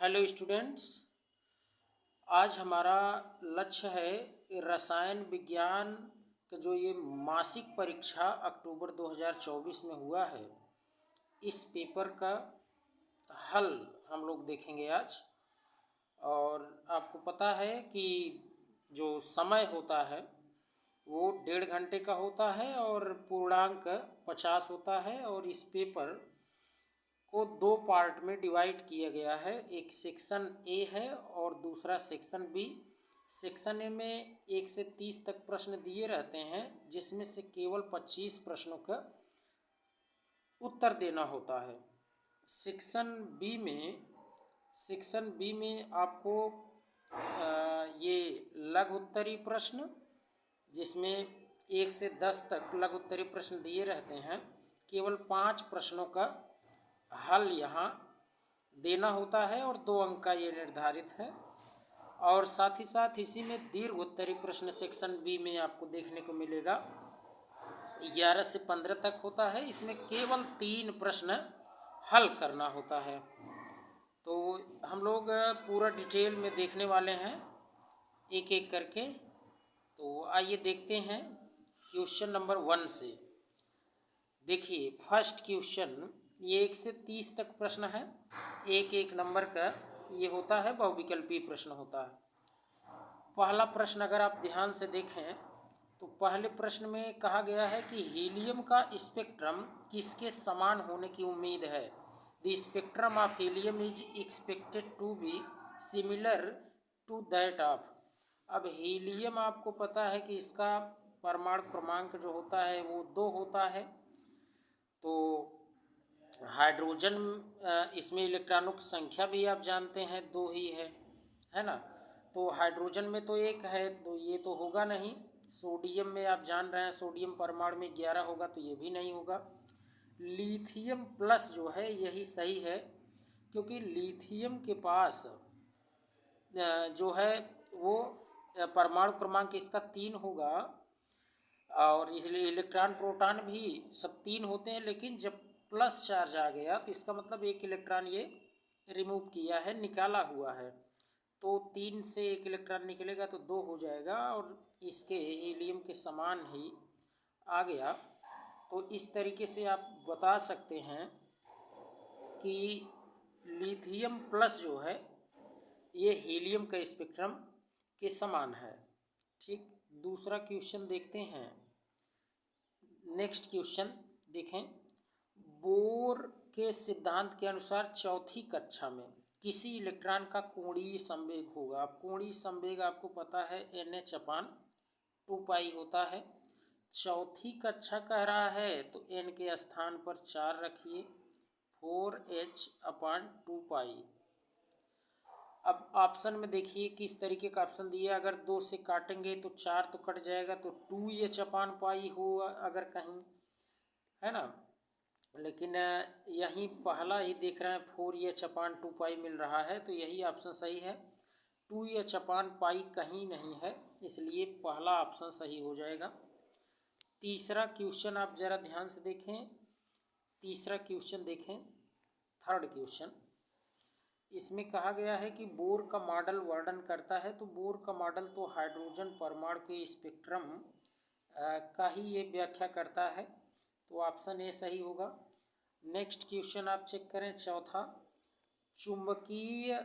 Hello students. आज हमारा लक्ष्य है कि रसायन विज्ञान का जो ये मासिक परीक्षा अक्टूबर 2024 में हुआ है, इस पेपर का हल हम लोग देखेंगे आज। और आपको पता है कि जो समय होता है वो 1.5 घंटे का होता है और पूर्णांक 50 होता है। और इस पेपर को 2 पार्ट में डिवाइड किया गया है। एक सेक्शन ए है और दूसरा सेक्शन बी। सेक्शन ए में 1 से 30 तक प्रश्न दिए रहते हैं, जिसमें से केवल 25 प्रश्नों का उत्तर देना होता है। सेक्शन बी में आपको ये लघु उत्तरीय प्रश्न, जिसमें 1 से 10 तक लघु उत्तरीय प्रश्न दिए रहते हैं, केवल 5 प्रश्नों का हल यहाँ देना होता है और 2 अंक का ये निर्धारित है। और साथ ही साथ इसी में दीर्घ उत्तरीय प्रश्न सेक्शन बी में आपको देखने को मिलेगा। 11 से 15 तक होता है। इसमें केवल 3 प्रश्न हल करना होता है। तो हम लोग पूरा डिटेल में देखने वाले हैं एक एक करके। तो आइए देखते हैं क्वेश्चन नंबर 1 से। देखिए, फर्स्ट क्वेश्चन, ये 1 से 30 तक प्रश्न है। एक एक नंबर का ये होता है, बहुविकल्पीय प्रश्न होता है। पहला प्रश्न अगर आप ध्यान से देखें तो पहले प्रश्न में कहा गया है कि हीलियम का स्पेक्ट्रम किसके समान होने की उम्मीद है। The spectrum of helium is expected to be similar to that of. अब हीलियम आपको पता है कि इसका परमाणु क्रमांक जो होता है वो 2 होता है। तो हाइड्रोजन, इसमें इलेक्ट्रॉनों की संख्या भी आप जानते हैं 2 ही है ना। तो हाइड्रोजन में तो 1 है, तो ये तो होगा नहीं। सोडियम में आप जान रहे हैं, सोडियम परमाणु में 11 होगा, तो ये भी नहीं होगा। लिथियम प्लस जो है यही सही है, क्योंकि लिथियम के पास जो है वो परमाणु क्रमांक इसका 3 होगा। और इसलिए इलेक्ट्रॉन प्रोटॉन भी सब 3 होते हैं, लेकिन जब प्लस चार्ज आ गया तो इसका मतलब 1 इलेक्ट्रॉन ये रिमूव किया है, निकाला हुआ है। तो 3 से 1 इलेक्ट्रॉन निकलेगा तो 2 हो जाएगा और इसके हीलियम के समान ही आ गया। तो इस तरीके से आप बता सकते हैं कि लिथियम प्लस जो है ये हीलियम का स्पेक्ट्रम के समान है। ठीक, दूसरा क्वेश्चन देखते हैं। नेक्स्ट क्वेश्चन देखें। बोर के सिद्धांत के अनुसार चौथी कक्षा में किसी इलेक्ट्रॉन का कोणीय संवेग होगा। अब कोणीय संवेग आपको पता है NH/2 होता है। चौथी कक्षा कह रहा है तो n के स्थान पर 4 रखिए, 4h/2। अब ऑप्शन में देखिए किस तरीके का ऑप्शन दिया। अगर 2 से काटेंगे तो 4 तो कट जाएगा, तो 2h/π हो अगर कहीं, है ना। लेकिन यहीं पहला ही देख रहे हैं 4h/2 मिल रहा है, तो यही ऑप्शन सही है। 2h/π कहीं नहीं है, इसलिए पहला ऑप्शन सही हो जाएगा। तीसरा क्वेश्चन आप ज़रा ध्यान से देखें। तीसरा क्वेश्चन देखें, थर्ड क्वेश्चन। इसमें कहा गया है कि बोर का मॉडल वर्णन करता है। तो बोर का मॉडल तो हाइड्रोजन परमाणु के स्पेक्ट्रम का ही ये व्याख्या करता है, तो ऑप्शन ए सही होगा। नेक्स्ट क्वेश्चन आप चेक करें, चौथा। चुंबकीय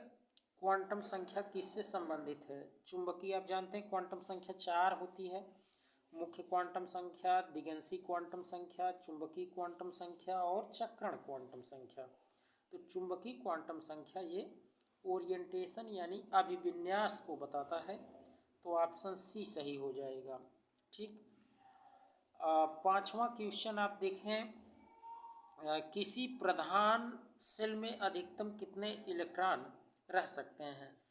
क्वांटम संख्या किससे संबंधित है। चुंबकीय आप जानते हैं क्वांटम संख्या 4 होती है। मुख्य क्वांटम संख्या, दिगंशी क्वांटम संख्या, चुंबकीय क्वांटम संख्या और चक्रण क्वांटम संख्या। तो चुंबकीय क्वांटम संख्या ये ओरिएंटेशन यानी अभिविन्यास को बताता है, तो ऑप्शन सी सही हो जाएगा। ठीक, पांचवा क्वेश्चन आप देखें। किसी प्रधान सेल में अधिकतम कितने इलेक्ट्रॉन रह सकते हैं।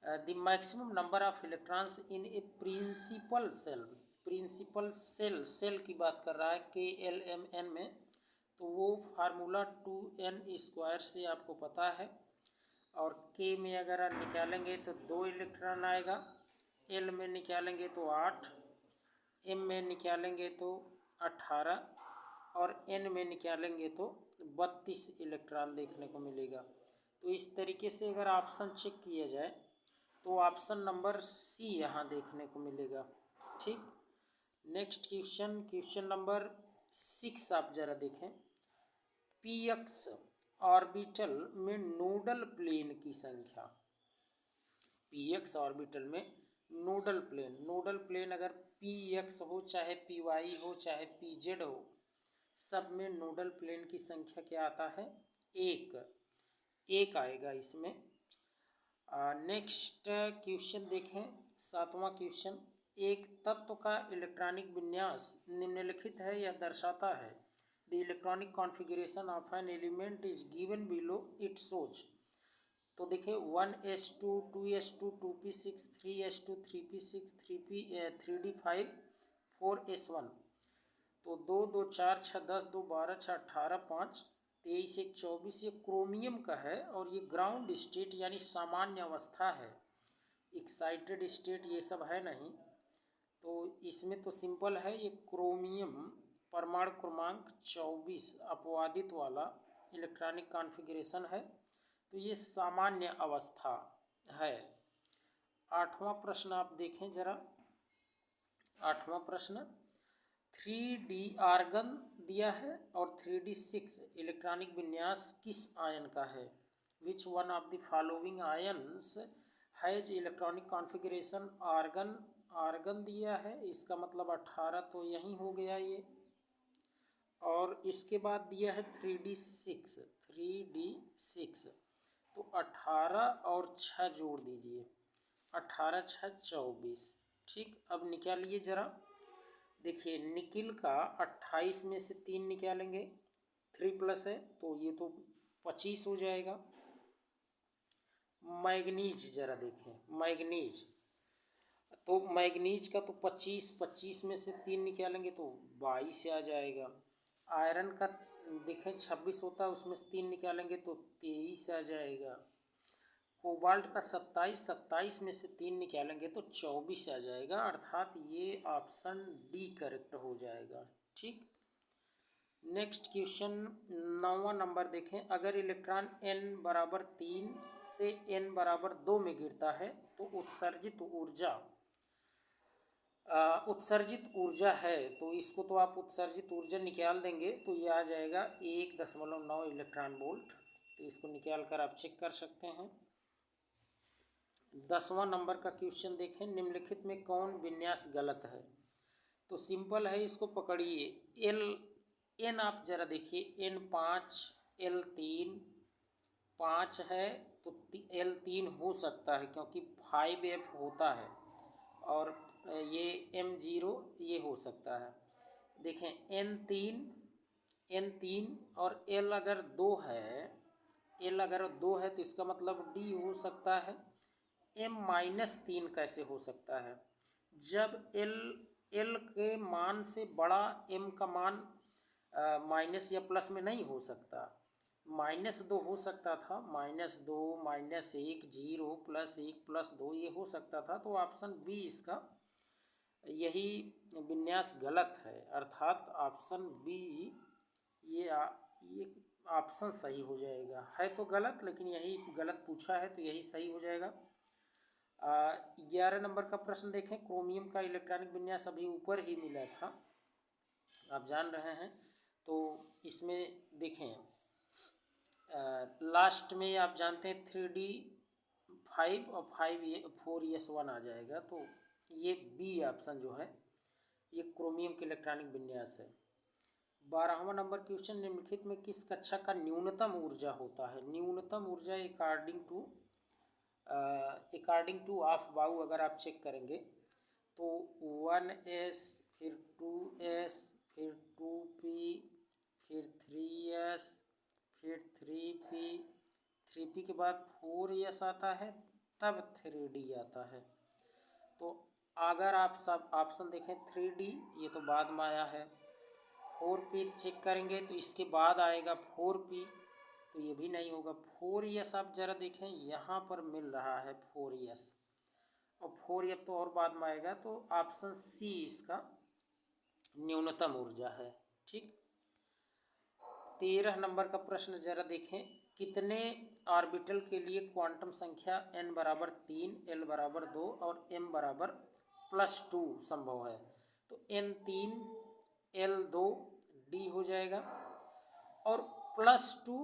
The maximum number of electrons in a principal shell. Principal shell, shell की बात कर रहा है KLMN में, तो वो फार्मूला 2n² से आपको पता है। और K में अगर आप निकालेंगे तो 2 इलेक्ट्रॉन आएगा, L में निकालेंगे तो 8, M में निकालेंगे तो 18 और N में निकालेंगे तो 32 इलेक्ट्रॉन देखने को मिलेगा। तो इस तरीके से अगर ऑप्शन चेक किया जाए तो ऑप्शन नंबर सी यहाँ देखने को मिलेगा। ठीक, नेक्स्ट क्वेश्चन नंबर 6 आप जरा देखें। पी एक्स ऑर्बिटल में नोडल प्लेन की संख्या। पी एक्स ऑर्बिटल में नोडल प्लेन अगर पी एक्स हो चाहे पी वाई हो चाहे पी जेड हो, सब में नोडल प्लेन की संख्या क्या आता है? एक आएगा इसमें। नेक्स्ट क्वेश्चन देखें, 7वां क्वेश्चन। एक तत्व का इलेक्ट्रॉनिक विन्यास निम्नलिखित है, यह दर्शाता है the electronic configuration of an element is given below it shows. तो देखिए 1s2 2s2 2p6 3s2 3p6 3d5 4s1। तो 2 2 4 6 10 2 12 6 18 5 23 1 24 ये क्रोमियम का है और ये ग्राउंड स्टेट यानी सामान्य अवस्था है। एक्साइटेड स्टेट ये सब है नहीं, तो इसमें तो सिंपल है। ये क्रोमियम परमाणु क्रमांक 24 अपवादित वाला इलेक्ट्रॉनिक कॉन्फ़िगरेशन है, तो ये सामान्य अवस्था है। 8वां प्रश्न आप देखें जरा। 8वां प्रश्न, 3D आर्गन दिया है और 3D6 इलेक्ट्रॉनिक विन्यास किस आयन का है? Which one of the following ions has electronic configuration argon दिया है, इसका मतलब 18 तो यहीं हो गया ये। और इसके बाद दिया है 3D6 तो 18 और 6 जोड़ दीजिए, 18 6 24। ठीक, अब निकालिए जरा। देखिए निकिल का 28 में से 3 निकालेंगे, 3 प्लस है तो ये तो 25 हो जाएगा। मैग्नीज जरा देखें, मैग्नीज का तो 25 में से 3 निकालेंगे तो 22 आ जाएगा। आयरन का देखें 26 होता है, उसमें से 3 निकालेंगे तो 23 आ जाएगा। कोबाल्ट का 27 में से 3 निकालेंगे तो 24 आ जाएगा, अर्थात ये ऑप्शन डी करेक्ट हो जाएगा। ठीक, नेक्स्ट क्वेश्चन 9वां नंबर देखें। अगर इलेक्ट्रॉन n बराबर 3 से n बराबर 2 में गिरता है तो उत्सर्जित ऊर्जा है, तो इसको तो आप उत्सर्जित ऊर्जा निकाल देंगे तो ये आ जाएगा 1.9 इलेक्ट्रॉन वोल्ट। तो इसको निकाल कर आप चेक कर सकते हैं। 10वां नंबर का क्वेश्चन देखें। निम्नलिखित में कौन विन्यास गलत है? तो सिंपल है, इसको पकड़िए। एन आप जरा देखिए, N5 L3 5 है तो L3 हो सकता है क्योंकि 5F होता है, और ये M0 ये हो सकता है। देखें N3 और L अगर 2 है तो इसका मतलब D हो सकता है। M-3 कैसे हो सकता है? जब L के मान से बड़ा M का मान माइनस या प्लस में नहीं हो सकता। -2 हो सकता था, -2 -1 0 +1 +2 ये हो सकता था, तो ऑप्शन बी इसका यही विन्यास गलत है, अर्थात ऑप्शन बी ये ऑप्शन सही हो जाएगा। है तो गलत, लेकिन यही गलत पूछा है तो यही सही हो जाएगा। 11 नंबर का प्रश्न देखें। क्रोमियम का इलेक्ट्रॉनिक विन्यास अभी ऊपर ही मिला था, आप जान रहे हैं। तो इसमें देखें लास्ट में आप जानते हैं 3D5 और 4s1 आ जाएगा, तो ये बी ऑप्शन जो है ये क्रोमियम के इलेक्ट्रॉनिक विन्यास है। 12वां नंबर क्वेश्चन। निम्नलिखित में किस कक्षा का न्यूनतम ऊर्जा होता है? न्यूनतम ऊर्जा अकॉर्डिंग टू ऑफ बाउ अगर आप चेक करेंगे तो 1s फिर 2s फिर 2p फिर 3s फिर 3p के बाद 4s आता है, तब 3d आता है। तो अगर आप सब ऑप्शन देखें 3d ये तो बाद में आया है, 4p चेक करेंगे तो इसके बाद आएगा 4p, तो ये भी नहीं होगा। 4s आप जरा देखें, यहाँ पर मिल रहा है 4s, और 4f तो और बाद में आएगा, तो ऑप्शन सी इसका न्यूनतम ऊर्जा है। ठीक, 13 नंबर का प्रश्न जरा देखें। कितने ऑर्बिटल के लिए क्वांटम संख्या n बराबर 3, l बराबर 2 और m बराबर +2 संभव है? तो n3 l2 d हो जाएगा। और +2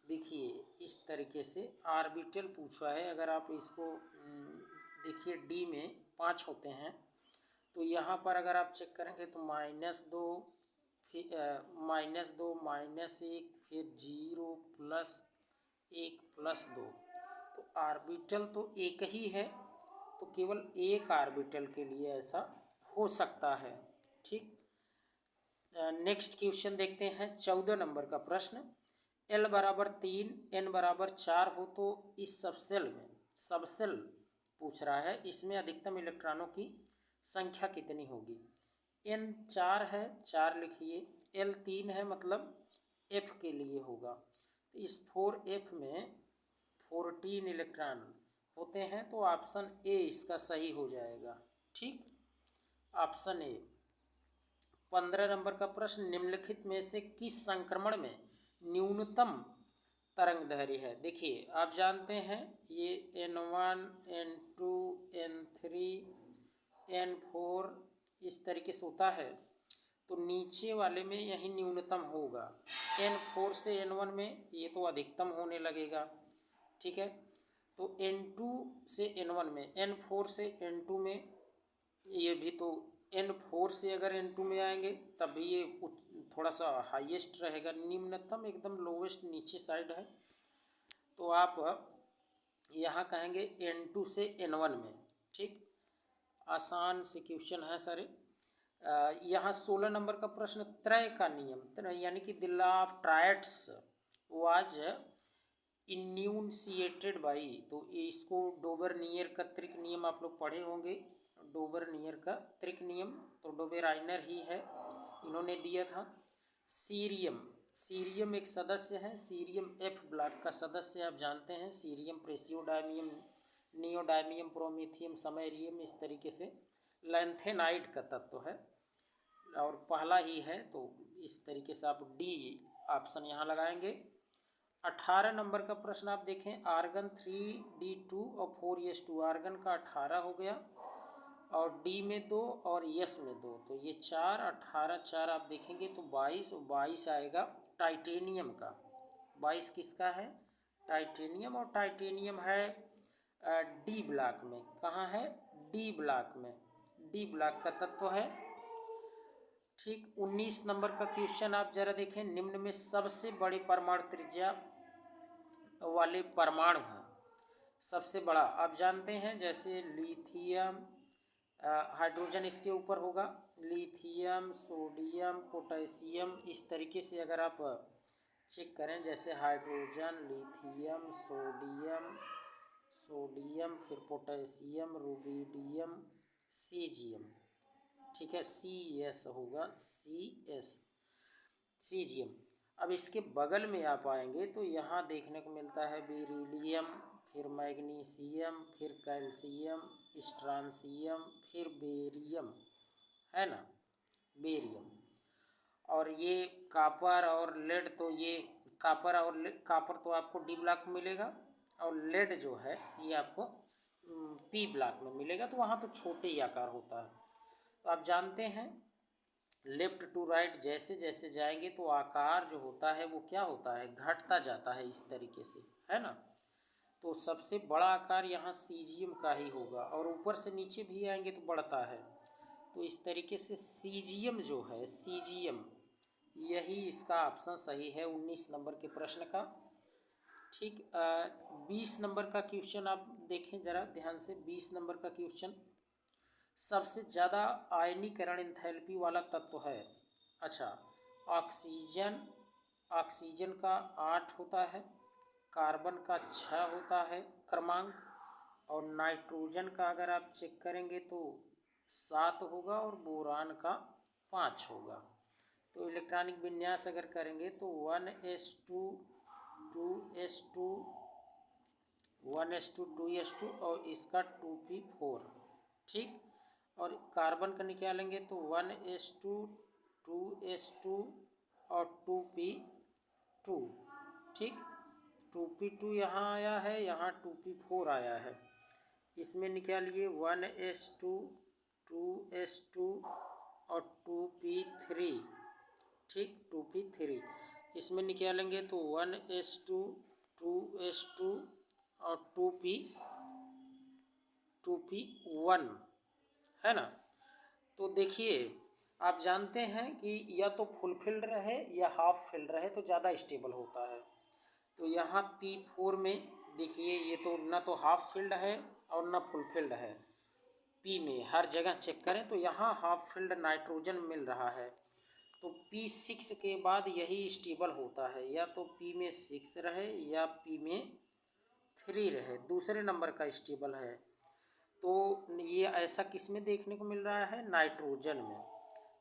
देखिए इस तरीके से ऑर्बिटल पूछा है। अगर आप इसको देखिए d में 5 होते हैं, तो यहाँ पर अगर आप चेक करेंगे तो -2 फिर -2 -1 फिर 0 +1 +2, तो ऑर्बिटल तो एक ही है, तो केवल एक ऑर्बिटल के लिए ऐसा हो सकता है। ठीक, नेक्स्ट क्वेश्चन देखते हैं 14 नंबर का प्रश्न। l बराबर 3 n बराबर 4 हो तो इस सबसेल पूछ रहा है, इसमें अधिकतम इलेक्ट्रॉनों की संख्या कितनी होगी? n 4 है, 4 लिखिए, l 3 है, मतलब f के लिए होगा। तो इस 4f में 14 इलेक्ट्रॉन होते हैं, तो ऑप्शन ए इसका सही हो जाएगा। ठीक, ऑप्शन ए। 15 नंबर का प्रश्न, निम्नलिखित में से किस संक्रमण में न्यूनतम तरंगदैर्घ्य है? देखिए आप जानते हैं ये n1 n2 n3 n4 इस तरीके से होता है, तो नीचे वाले में यही न्यूनतम होगा। n4 से n1 में ये तो अधिकतम होने लगेगा। ठीक है, तो n2 से n1 में, n4 से n2 में ये भी तो n4 से अगर n2 में आएंगे तब भी ये थोड़ा सा हाईएस्ट रहेगा, निम्नतम एकदम लोवेस्ट नीचे साइड है। तो आप यहाँ कहेंगे n2 से n1 में। ठीक, आसान से क्वेश्चन है सारे। यहाँ 16 नंबर का प्रश्न, त्रय का नियम यानी कि the law of triads was enunciated by, तो इसको डोबरनियर का त्रिक नियम आप लोग पढ़े होंगे। डोबरनियर का त्रिक नियम तो डोबेराइनर ही है, इन्होंने दिया था। सीरियम एक सदस्य है, सीरियम F ब्लॉक का सदस्य आप जानते हैं। सीरियम, प्रेसियोडाइमियम, नियोडाइमियम, प्रोमेथियम, समैरियम, इस तरीके से लैंथेनाइड का तत्व है और पहला ही है, तो इस तरीके से आप डी ऑप्शन यहाँ लगाएंगे। 18 नंबर का प्रश्न आप देखें, आर्गन 3d2 और 4s2, आर्गन का 18 हो गया और डी में 2 और यस में 2, तो ये 4 18 4 आप देखेंगे तो 22 और 22 आएगा टाइटेनियम का। 22 किसका है? टाइटेनियम, और टाइटेनियम है डी ब्लॉक में। कहाँ है? डी ब्लॉक में, डी ब्लॉक का तत्व है। ठीक, 19 नंबर का क्वेश्चन आप जरा देखें, निम्न में सबसे बड़े परमाणु त्रिज्या वाले परमाणु हैं। सबसे बड़ा आप जानते हैं, जैसे लिथियम, हाइड्रोजन इसके ऊपर होगा, लिथियम, सोडियम, पोटेशियम, इस तरीके से अगर आप चेक करें, जैसे हाइड्रोजन, लिथियम, सोडियम फिर पोटेशियम, रुबिडियम, सीजियम। ठीक है, CS होगा, सीजियम। अब इसके बगल में आप आएंगे तो यहाँ देखने को मिलता है बेरिलियम, फिर मैग्नीशियम, फिर कैल्शियम, स्ट्रांसियम, फिर बेरियम, है ना, बेरियम। और ये कापर और लेड, तो ये कापर तो आपको डी ब्लॉक में मिलेगा, और लेड जो है ये आपको पी ब्लॉक में मिलेगा, तो वहाँ तो छोटे ही आकार होता है। तो आप जानते हैं लेफ्ट टू राइट जैसे जैसे जाएंगे तो आकार जो होता है वो क्या होता है, घटता जाता है इस तरीके से, है ना। तो सबसे बड़ा आकार यहाँ सीजियम का ही होगा, और ऊपर से नीचे भी आएंगे तो बढ़ता है, तो इस तरीके से सीजियम जो है, सीजियम, यही इसका ऑप्शन सही है 19 नंबर के प्रश्न का। ठीक, 20 नंबर का क्वेश्चन आप देखें जरा ध्यान से। 20 नंबर का क्वेश्चन, सबसे ज़्यादा आयनीकरण एंथैल्पी वाला तत्व है। अच्छा, ऑक्सीजन का 8 होता है, कार्बन का 6 होता है क्रमांक, और नाइट्रोजन का अगर आप चेक करेंगे तो 7 होगा, और बोरान का 5 होगा। तो इलेक्ट्रॉनिक विन्यास अगर करेंगे तो 1s2 2s2 1s2 2s2 और इसका 2p4। ठीक, और कार्बन का निकालेंगे तो 1s2 2s2 और 2p2। ठीक, 2p2 यहाँ आया है, यहाँ 2p4 आया है। इसमें निकालिए 1s2, 2s2 और 2p3, ठीक 2p3। इसमें निकालेंगे तो 1s2, 2s2 और 2p1 है ना। तो देखिए आप जानते हैं कि या तो फुल फिल्ड रहे या हाफ फिल्ड रहे तो ज़्यादा स्टेबल होता है। तो यहाँ P4 में देखिए ये तो ना तो हाफ फिल्ड है और ना फुल फिल्ड है। P में हर जगह चेक करें तो यहाँ हाफ फिल्ड नाइट्रोजन मिल रहा है। तो P6 के बाद यही स्टेबल होता है, या तो P में 6 रहे या P में 3 रहे, दूसरे नंबर का स्टेबल है। तो ये ऐसा किस में देखने को मिल रहा है? नाइट्रोजन में।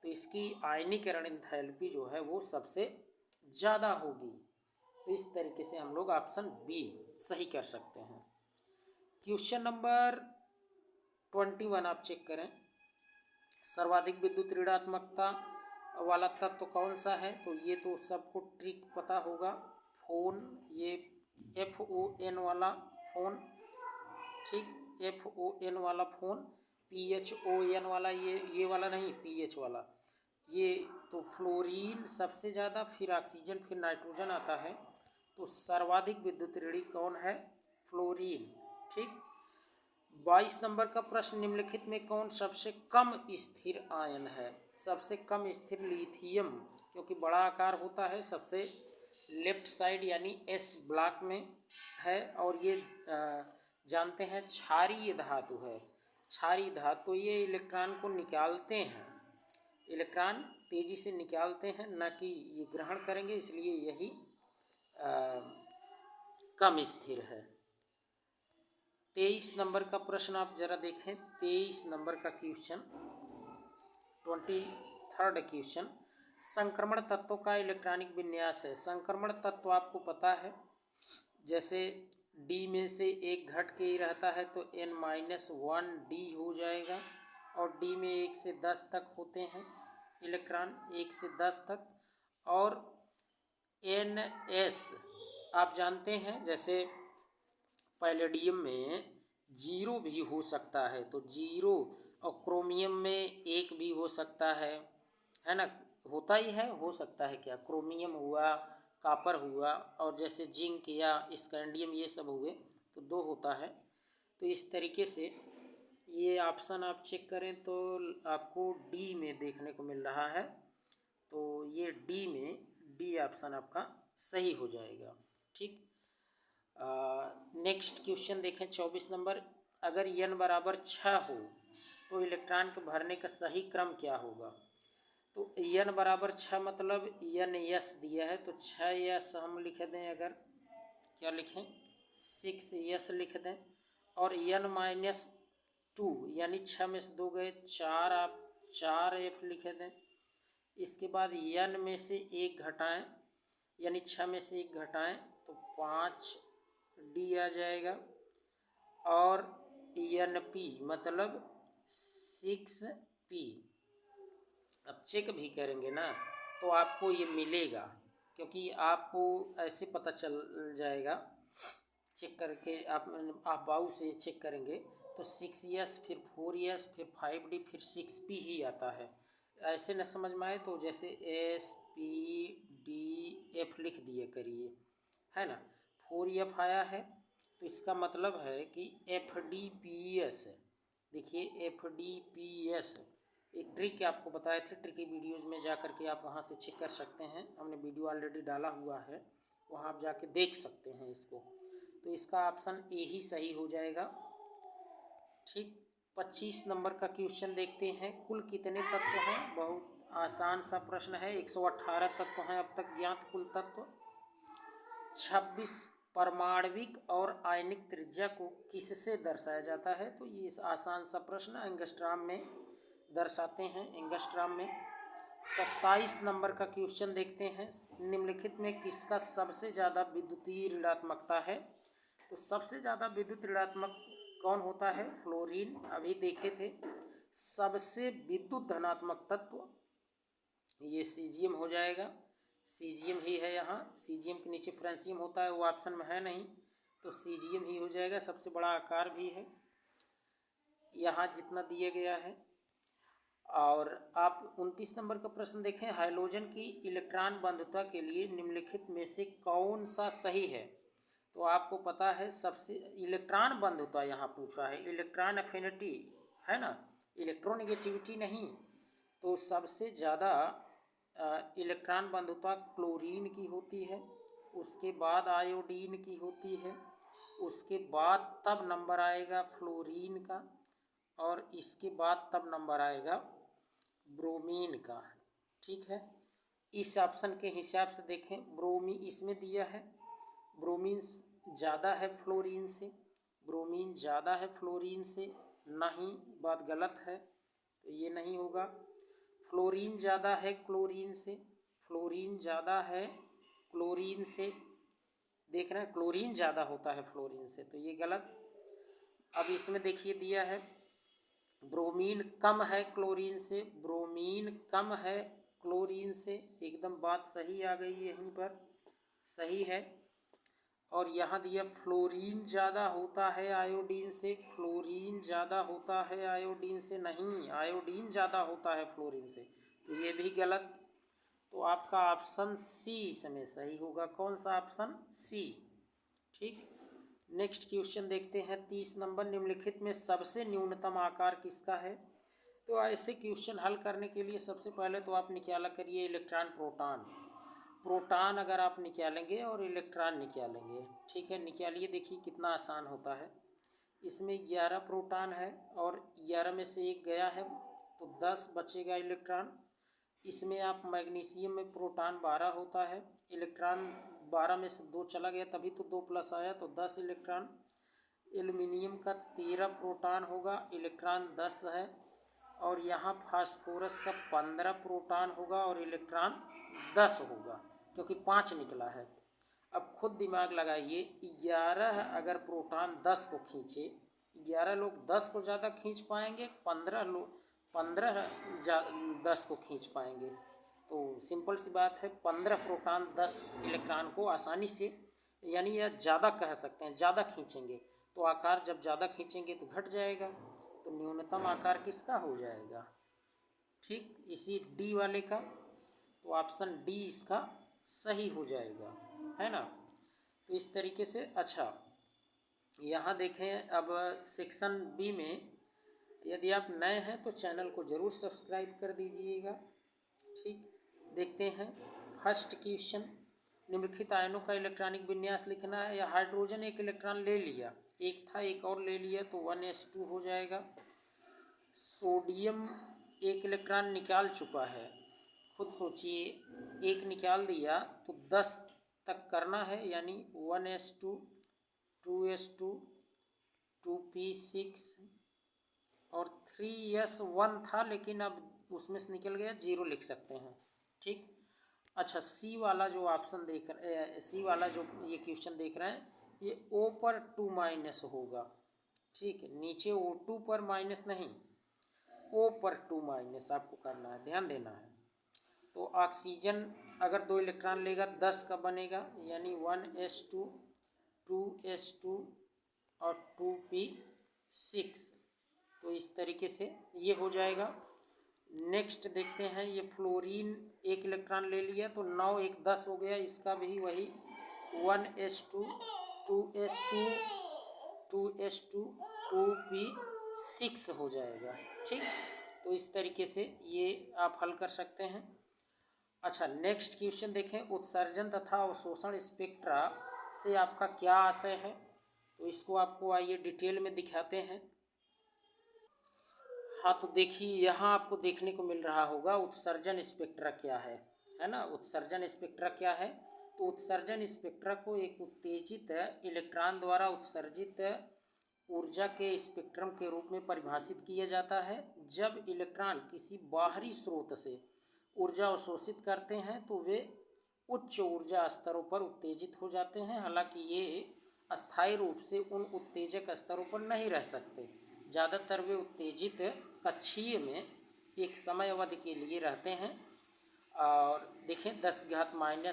तो इसकी आयनीकरण एंथैल्पी जो है वो सबसे ज़्यादा होगी। तो इस तरीके से हम लोग ऑप्शन बी सही कर सकते हैं। क्वेश्चन नंबर 21 आप चेक करें। सर्वाधिक विद्युत ऋणात्मकता वाला तत्व कौन सा है? तो ये तो सबको ट्रिक पता होगा। फोन, ये FON वाला फोन, ठीक FON वाला फोन, PHON वाला ये वाला नहीं, PH वाला। ये तो फ्लोरीन सबसे ज़्यादा, फिर ऑक्सीजन, फिर नाइट्रोजन आता है। तो सर्वाधिक विद्युत ऋणी कौन है? फ्लोरीन, ठीक। 22 नंबर का प्रश्न, निम्नलिखित में कौन सबसे कम स्थिर आयन है? सबसे कम स्थिर लिथियम, क्योंकि बड़ा आकार होता है, सबसे लेफ्ट साइड यानी S ब्लॉक में है। और ये जानते हैं क्षारीय धातु है। क्षारीय धातु ये इलेक्ट्रॉन को निकालते हैं, इलेक्ट्रॉन तेजी से निकालते हैं, न कि ये ग्रहण करेंगे, इसलिए यही कम स्थिर है। 23 नंबर का प्रश्न आप जरा देखें। 23 नंबर का क्वेश्चन, 23rd क्वेश्चन, संक्रमण तत्वों का इलेक्ट्रॉनिक विन्यास है। संक्रमण तत्व आपको पता है, जैसे D में से एक घट के ही रहता है तो N-1D हो जाएगा। और D में 1 से 10 तक होते हैं इलेक्ट्रॉन, 1 से 10 तक। और NS आप जानते हैं, जैसे पैलेडियम में 0 भी हो सकता है, तो 0, और क्रोमियम में 1 भी हो सकता है ना। होता ही है, हो सकता है क्या, क्रोमियम हुआ, कापर हुआ, और जैसे जिंक या स्कैंडियम ये सब हुए तो 2 होता है। तो इस तरीके से ये ऑप्शन आप चेक करें तो आपको डी में देखने को मिल रहा है। तो ये डी में, डी ऑप्शन आपका सही हो जाएगा, ठीक। नेक्स्ट क्वेश्चन देखें 24 नंबर। अगर n बराबर 6 हो तो इलेक्ट्रॉन को भरने का सही क्रम क्या होगा? तो n बराबर 6 मतलब NS दिया है तो 6S हम लिख दें, अगर क्या लिखें 6S लिख दें। और n-2 यानी 6 में से 2 गए 4, आप 4F लिख दें। इसके बाद n में से 1 घटाएं, यानी 6 में से 1 घटाएं तो 5D आ जाएगा। और NP मतलब 6P। अब चेक भी करेंगे ना तो आपको ये मिलेगा, क्योंकि आपको ऐसे पता चल जाएगा, चेक करके आप बाऊ से चेक करेंगे तो 6S, फिर 4S, फिर 5D, फिर 6P ही आता है। ऐसे न समझ में आए तो जैसे SPDF लिख दिए करिए, है ना। 4F आया है तो इसका मतलब है कि FDPS। देखिए FDPS एक ट्रिक आपको बताए थे, ट्रिकी वीडियोज़ में जा कर के आप वहाँ से चेक कर सकते हैं, हमने वीडियो ऑलरेडी डाला हुआ है, वहाँ आप जाके देख सकते हैं इसको। तो इसका ऑप्शन ए ही सही हो जाएगा, ठीक। 25 नंबर का क्वेश्चन देखते हैं। कुल कितने तत्व हैं? बहुत आसान सा प्रश्न है। 118 तत्व हैं अब तक ज्ञात कुल तत्व। 26 परमाणविक और आयनिक त्रिज्या को किससे दर्शाया जाता है? तो ये आसान सा प्रश्न एंगस्ट्राम में दर्शाते हैं, एंगस्ट्राम में। 27 नंबर का क्वेश्चन देखते हैं। निम्नलिखित में किसका सबसे ज़्यादा विद्युतीय ऋणात्मकता है? तो सबसे ज़्यादा विद्युत ऋणात्मक कौन होता है? फ्लोरीन, अभी देखे थे। सबसे विद्युत धनात्मक तत्व ये सीजियम हो जाएगा। सीजियम ही है यहाँ। सीजियम के नीचे फ्रेंसियम होता है, वो ऑप्शन में है नहीं, तो सीजियम ही हो जाएगा। सबसे बड़ा आकार भी है यहाँ जितना दिया गया है। और आप 29 नंबर का प्रश्न देखें, हाइड्रोजन की इलेक्ट्रॉन बंधुता के लिए निम्नलिखित में से कौन सा सही है। तो आपको पता है सबसे इलेक्ट्रॉन बंधुता यहाँ पूछा है, इलेक्ट्रॉन एफिनिटी है ना, इलेक्ट्रोनेगेटिविटी नहीं। तो सबसे ज़्यादा इलेक्ट्रॉन बंधुता क्लोरीन की होती है, उसके बाद आयोडीन की होती है, उसके बाद तब नंबर आएगा फ्लोरीन का, और इसके बाद तब नंबर आएगा ब्रोमीन का। ठीक है, इस ऑप्शन के हिसाब से देखें, ब्रोमीन इसमें दिया है, ब्रोमीन ज़्यादा है फ्लोरीन से, ब्रोमीन ज़्यादा है फ्लोरीन से, नहीं, बात गलत है, तो ये नहीं होगा। फ्लोरीन ज़्यादा है क्लोरीन से, फ्लोरीन ज़्यादा है क्लोरीन से, देख रहे हैं क्लोरीन ज़्यादा होता है फ्लोरीन से, तो ये गलत। अब इसमें देखिए दिया है ब्रोमीन कम है क्लोरीन से, ब्रोमीन कम है क्लोरीन से, एकदम बात सही आ गई है, यहीं पर सही है। और यहाँ दिया फ्लोरीन ज़्यादा होता है आयोडीन से, फ्लोरीन ज़्यादा होता है आयोडीन से, नहीं, आयोडीन ज़्यादा होता है फ्लोरीन से, तो ये भी गलत। तो आपका ऑप्शन सी इसमें सही होगा। कौन सा ऑप्शन? सी। ठीक, नेक्स्ट क्वेश्चन देखते हैं 30 नंबर, निम्नलिखित में सबसे न्यूनतम आकार किसका है। तो ऐसे क्वेश्चन हल करने के लिए सबसे पहले तो आप निकाला करिए इलेक्ट्रॉन प्रोटॉन। प्रोटॉन अगर आप निकालेंगे और इलेक्ट्रॉन निकालेंगे, ठीक है, निकालिए, देखिए कितना आसान होता है। इसमें 11 प्रोटॉन है और 11 में से एक गया है तो 10 बचेगा इलेक्ट्रॉन। इसमें आप मैग्नीशियम में प्रोटॉन 12 होता है, इलेक्ट्रॉन 12 में से 2 चला गया तभी तो 2 प्लस आया, तो 10 इलेक्ट्रॉन। एल्युमिनियम का 13 प्रोटॉन होगा, इलेक्ट्रॉन 10 है। और यहाँ फास्फोरस का 15 प्रोटॉन होगा और इलेक्ट्रॉन 10 होगा, क्योंकि 5 निकला है। अब खुद दिमाग लगाइए, 11 अगर प्रोटॉन 10 को खींचे, 11 लोग 10 को ज़्यादा खींच पाएंगे, 15 लोग 15 10 को खींच पाएंगे। तो सिंपल सी बात है, 15 प्रोटॉन 10 इलेक्ट्रॉन को आसानी से, यानी यह ज़्यादा कह सकते हैं, ज़्यादा खींचेंगे, तो आकार जब ज़्यादा खींचेंगे तो घट जाएगा, तो न्यूनतम आकार किसका हो जाएगा? ठीक, इसी डी वाले का, तो ऑप्शन डी इसका सही हो जाएगा, है ना। तो इस तरीके से। अच्छा, यहाँ देखें अब सेक्शन बी में, यदि आप नए हैं तो चैनल को ज़रूर सब्सक्राइब कर दीजिएगा। ठीक, देखते हैं फर्स्ट क्वेश्चन, निम्नलिखित आयनों का इलेक्ट्रॉनिक विन्यास लिखना है। या हाइड्रोजन एक इलेक्ट्रॉन ले लिया, एक था एक और ले लिया, तो 1s2 हो जाएगा। सोडियम एक इलेक्ट्रॉन निकाल चुका है, खुद सोचिए, एक निकाल दिया तो 10 तक करना है, यानी 1s2, 2s2, 2p6 और 3s1 था, लेकिन अब उसमें से निकल गया, 0 लिख सकते हैं। ठीक, अच्छा, सी वाला जो ऑप्शन सी वाला जो ये क्वेश्चन देख रहे हैं, ये O पर 2- होगा। ठीक है, नीचे O2 पर माइनस नहीं, O पर 2- आपको करना है, ध्यान देना है। तो ऑक्सीजन अगर 2 इलेक्ट्रॉन लेगा 10 का बनेगा, यानी 1s2, 2s2 और 2p6, तो इस तरीके से ये हो जाएगा। नेक्स्ट देखते हैं, ये फ्लोरीन एक इलेक्ट्रॉन ले लिया तो 9 1 10 हो गया, इसका भी वही 1s2, 2s2, 2s2, 2p6 हो जाएगा। ठीक, तो इस तरीके से ये आप हल कर सकते हैं। अच्छा, नेक्स्ट क्वेश्चन देखें, उत्सर्जन तथा अवशोषण स्पेक्ट्रा से आपका क्या आशय है। तो इसको आपको आइए डिटेल में दिखाते हैं। हाँ, तो देखिए यहाँ आपको देखने को मिल रहा होगा उत्सर्जन स्पेक्ट्रा क्या है ना। उत्सर्जन स्पेक्ट्रा क्या है? तो उत्सर्जन स्पेक्ट्रा को एक उत्तेजित इलेक्ट्रॉन द्वारा उत्सर्जित ऊर्जा के स्पेक्ट्रम के रूप में परिभाषित किया जाता है। जब इलेक्ट्रॉन किसी बाहरी स्रोत से ऊर्जा अवशोषित करते हैं तो वे उच्च ऊर्जा स्तरों पर उत्तेजित हो जाते हैं। हालांकि ये अस्थायी रूप से उन उत्तेजक स्तरों पर नहीं रह सकते, ज़्यादातर वे उत्तेजित कक्षीय में एक समय अवधि के लिए रहते हैं। और देखें 10⁻⁸,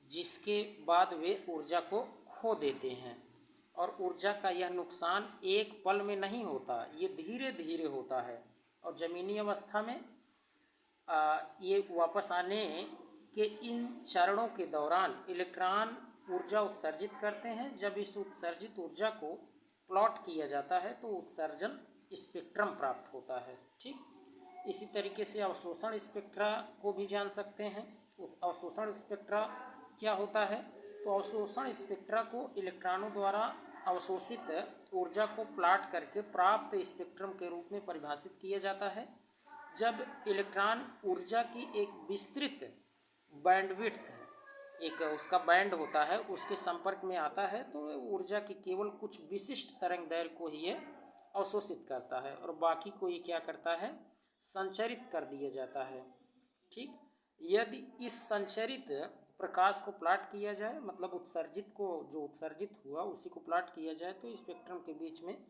जिसके बाद वे ऊर्जा को खो देते हैं। और ऊर्जा का यह नुकसान एक पल में नहीं होता, ये धीरे धीरे होता है। और ज़मीनी अवस्था में ये वापस आने के इन चरणों के दौरान इलेक्ट्रॉन ऊर्जा उत्सर्जित करते हैं। जब इस उत्सर्जित ऊर्जा को प्लॉट किया जाता है तो उत्सर्जन स्पेक्ट्रम प्राप्त होता है। ठीक, इसी तरीके से अवशोषण स्पेक्ट्रा को भी जान सकते हैं। अवशोषण स्पेक्ट्रा क्या होता है? तो अवशोषण स्पेक्ट्रा को इलेक्ट्रॉनों द्वारा अवशोषित ऊर्जा को प्लॉट करके प्राप्त स्पेक्ट्रम के रूप में परिभाषित किया जाता है। जब इलेक्ट्रॉन ऊर्जा की एक विस्तृत बैंडविड्थ, एक उसका बैंड होता है, उसके संपर्क में आता है तो ऊर्जा की केवल कुछ विशिष्ट तरंग दैर्घ्य को ही ये अवशोषित करता है और बाकी को ये क्या करता है? संचरित कर दिया जाता है। ठीक, यदि इस संचरित प्रकाश को प्लॉट किया जाए, मतलब उत्सर्जित को, जो उत्सर्जित हुआ उसी को प्लॉट किया जाए, तो स्पेक्ट्रम के बीच में